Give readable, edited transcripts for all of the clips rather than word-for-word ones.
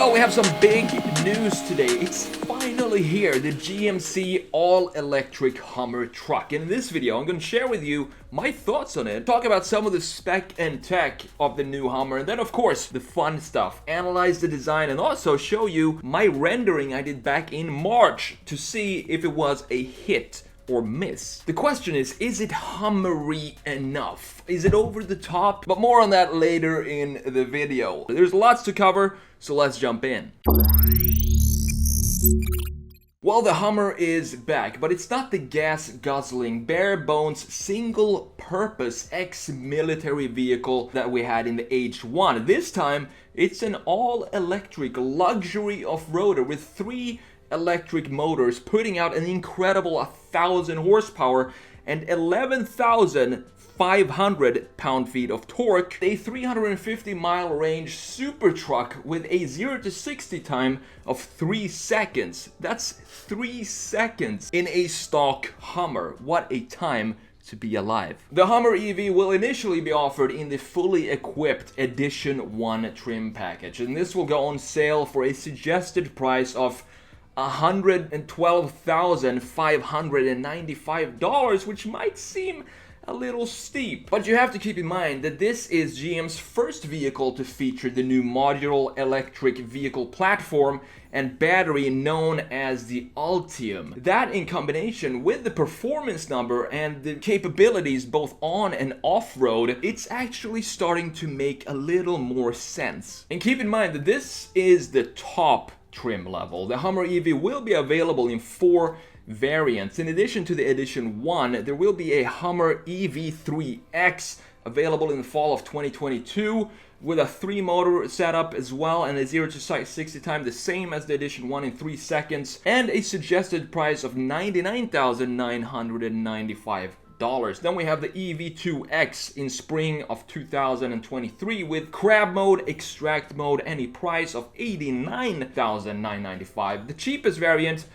Well, we have some big news today. It's finally here, the GMC all-electric Hummer truck. In this video, I'm going to share with you my thoughts on it, talk about some of the spec and tech of the new Hummer, and then of course, the fun stuff, analyze the design, and also show you my rendering I did back in March to see if it was a hit or miss. The question is it Hummery enough? Is it over the top? But more on that later in the video. There's lots to cover, so let's jump in. Well, the Hummer is back, but it's not the gas-guzzling, bare-bones, single-purpose ex-military vehicle that we had in the H1. This time, it's an all-electric luxury off-roader with 3 electric motors putting out an incredible 1,000 horsepower and 11,500 pound-feet of torque, a 350-mile range super truck with a 0 to 60 time of 3 seconds. That's 3 seconds in a stock Hummer. What a time to be alive. The Hummer EV will initially be offered in the fully equipped Edition 1 trim package, and this will go on sale for a suggested price of $112,595, which might seem a little steep. But you have to keep in mind that this is GM's first vehicle to feature the new modular electric vehicle platform and battery known as the Ultium. That in combination with the performance number and the capabilities both on and off-road, it's actually starting to make a little more sense. And keep in mind that this is the top trim level. The Hummer EV will be available in 4 variants. In addition to the Edition 1, there will be a Hummer EV3X available in the fall of 2022 with a 3-motor setup as well and a 0 to 60 time the same as the Edition 1 in 3 seconds and a suggested price of $99,995. Then we have the EV3X in spring of 2023 with crab mode, extract mode, and a price of $89,995. The cheapest variant,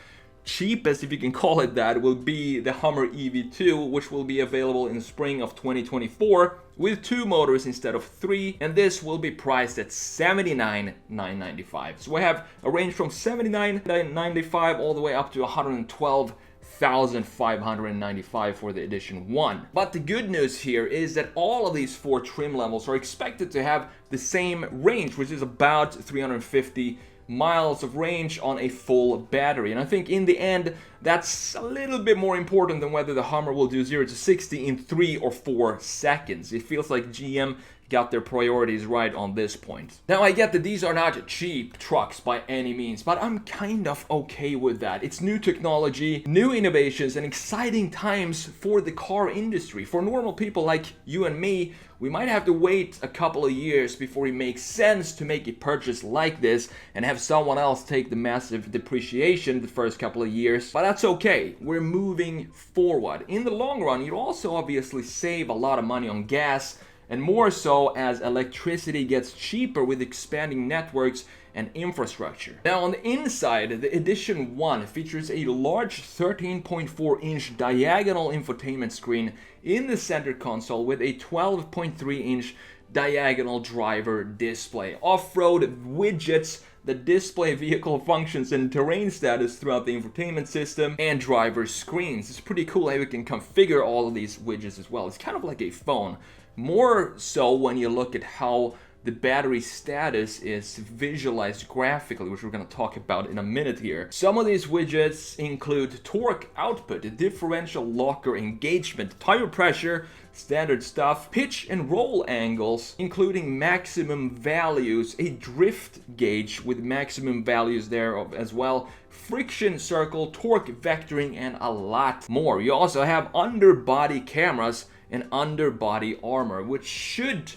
cheapest if you can call it that, will be the Hummer EV2, which will be available in spring of 2024 with 2 motors instead of 3, and this will be priced at $79,995. So we have a range from $79,995 all the way up to $112,595 for the Edition 1. But the good news here is that all of these 4 trim levels are expected to have the same range, which is about 350 miles of range on a full battery. And I think in the end, that's a little bit more important than whether the Hummer will do 0 to 60 in 3 or 4 seconds. It feels like GM got their priorities right on this point. Now, I get that these are not cheap trucks by any means, but I'm kind of okay with that. It's new technology, new innovations, and exciting times for the car industry. For normal people like you and me, we might have to wait a couple of years before it makes sense to make a purchase like this and have someone else take the massive depreciation the first couple of years, but that's okay. We're moving forward. In the long run, you also obviously save a lot of money on gas, and more so as electricity gets cheaper with expanding networks and infrastructure. Now on the inside, the Edition 1 features a large 13.4-inch diagonal infotainment screen in the center console with a 12.3-inch diagonal driver display. Off-road widgets that display vehicle functions and terrain status throughout the infotainment system and driver screens. It's pretty cool how you can configure all of these widgets as well. It's kind of like a phone. More so when you look at how the battery status is visualized graphically, which we're going to talk about in a minute here. Some of these widgets include torque output, differential locker engagement, tire pressure, standard stuff, pitch and roll angles, including maximum values, a drift gauge with maximum values there as well, friction circle, torque vectoring, and a lot more. You also have underbody cameras and underbody armor, which should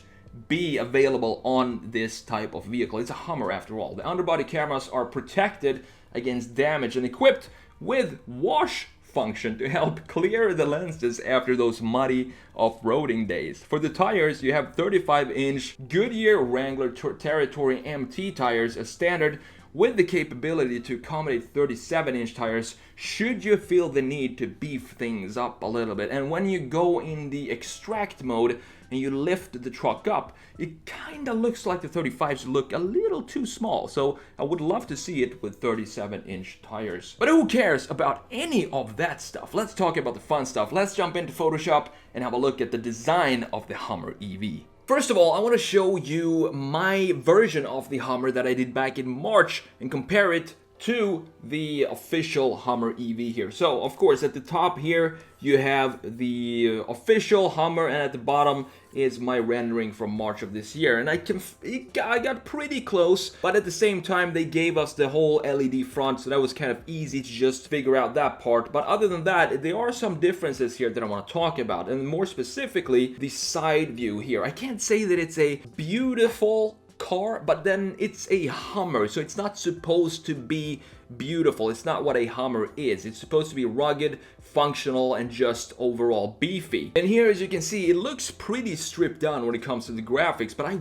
be available on this type of vehicle. It's a Hummer after all. The underbody cameras are protected against damage and equipped with wash function to help clear the lenses after those muddy off-roading days. For the tires, you have 35-inch Goodyear Wrangler Territory MT tires as standard, with the capability to accommodate 37-inch tires should you feel the need to beef things up a little bit. And when you go in the extract mode, and you lift the truck up, it kind of looks like the 35s look a little too small. So I would love to see it with 37-inch tires. But who cares about any of that stuff? Let's talk about the fun stuff. Let's jump into Photoshop and have a look at the design of the Hummer EV. First of all, I want to show you my version of the Hummer that I did back in March and compare it to the official Hummer EV here. So, of course, at the top here, you have the official Hummer, and at the bottom is my rendering from March of this year. And I got pretty close, but at the same time, they gave us the whole LED front, so that was kind of easy to just figure out that part. But other than that, there are some differences here that I want to talk about, and more specifically, the side view here. I can't say that it's a beautiful car, but then it's a Hummer, so it's not supposed to be beautiful. It's not what a Hummer is. It's supposed to be rugged, functional, and just overall beefy. And here, as you can see, it looks pretty stripped down when it comes to the graphics, but I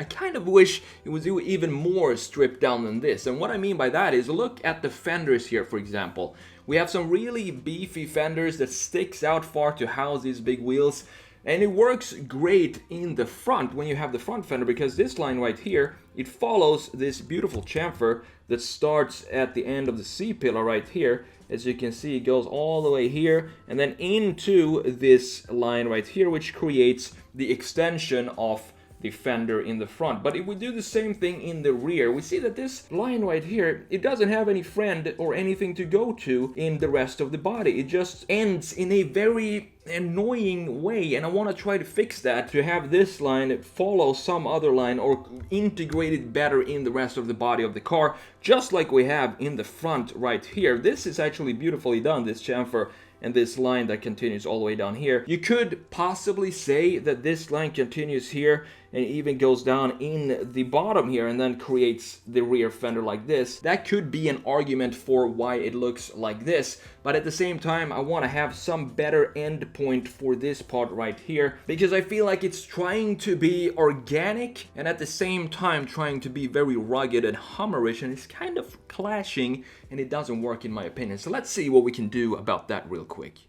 kind of wish it was even more stripped down than this. And what I mean by that is, look at the fenders here, for example. We have some really beefy fenders that sticks out far to house these big wheels. And it works great in the front when you have the front fender, because this line right here, it follows this beautiful chamfer that starts at the end of the C-pillar right here. As you can see, it goes all the way here and then into this line right here, which creates the extension of the fender in the front. But if we do the same thing in the rear, we see that this line right here, it doesn't have any friend or anything to go to in the rest of the body. It just ends in a very annoying way, and I want to try to fix that, to have this line follow some other line or integrate it better in the rest of the body of the car, just like we have in the front right here. This is actually beautifully done, this chamfer and this line that continues all the way down here. You could possibly say that this line continues here and even goes down in the bottom here and then creates the rear fender like this. That could be an argument for why it looks like this, but at the same time, I want to have some better end point for this part right here, because I feel like it's trying to be organic and at the same time trying to be very rugged and Hummerish, and it's kind of clashing, and it doesn't work in my opinion. So let's see what we can do about that real quick.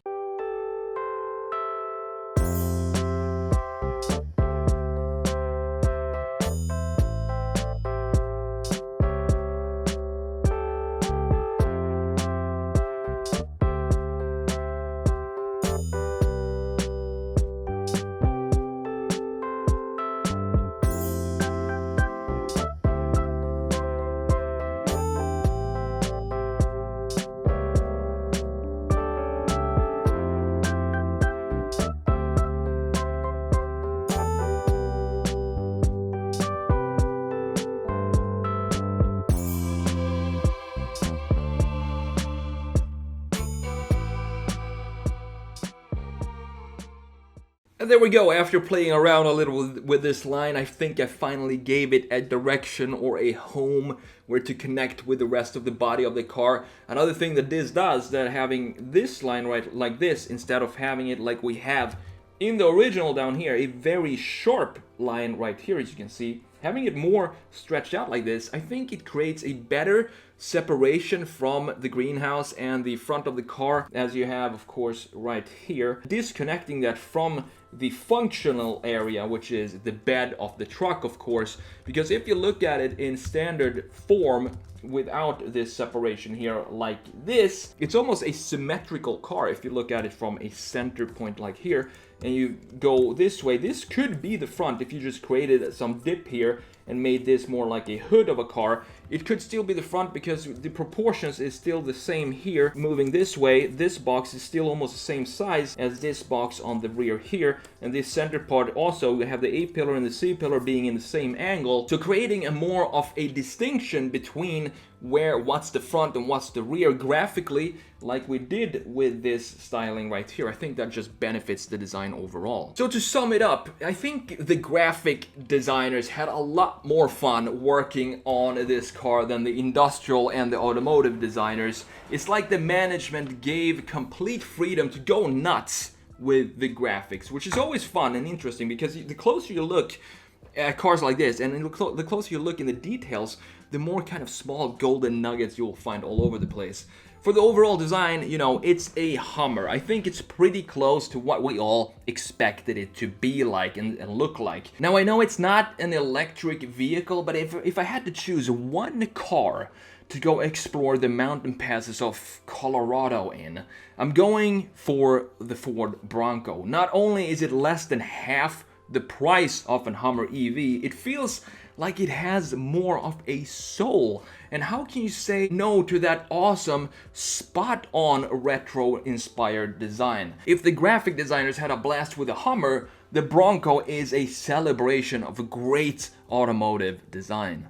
And there we go. After playing around a little with this line, I think I finally gave it a direction or a home where to connect with the rest of the body of the car. Another thing that this does, that having this line right like this, instead of having it like we have in the original down here, a very sharp line right here, as you can see, having it more stretched out like this, I think it creates a better separation from the greenhouse and the front of the car, as you have, of course, right here, disconnecting that from the functional area, which is the bed of the truck, of course, because if you look at it in standard form without this separation here like this, it's almost a symmetrical car. If you look at it from a center point like here and you go this way, this could be the front. If you just created some dip here and made this more like a hood of a car, it could still be the front because the proportions is still the same here. Moving this way, this box is still almost the same size as this box on the rear here, and this center part also, we have the A pillar and the C pillar being in the same angle, so creating a more of a distinction between what's the front and what's the rear graphically, like we did with this styling right here. I think that just benefits the design overall. So to sum it up, I think the graphic designers had a lot more fun working on this car than the industrial and the automotive designers. It's like the management gave complete freedom to go nuts with the graphics, which is always fun and interesting, because the closer you look at cars like this and the closer you look in the details, the more kind of small golden nuggets you'll find all over the place. For the overall design, you know, it's a Hummer. I think it's pretty close to what we all expected it to be like and look like. Now, I know it's not an electric vehicle, but if I had to choose one car to go explore the mountain passes of Colorado in, I'm going for the Ford Bronco. Not only is it less than half the price of an Hummer EV, it feels like it has more of a soul. And how can you say no to that awesome, spot-on retro-inspired design? If the graphic designers had a blast with the Hummer, the Bronco is a celebration of a great automotive design.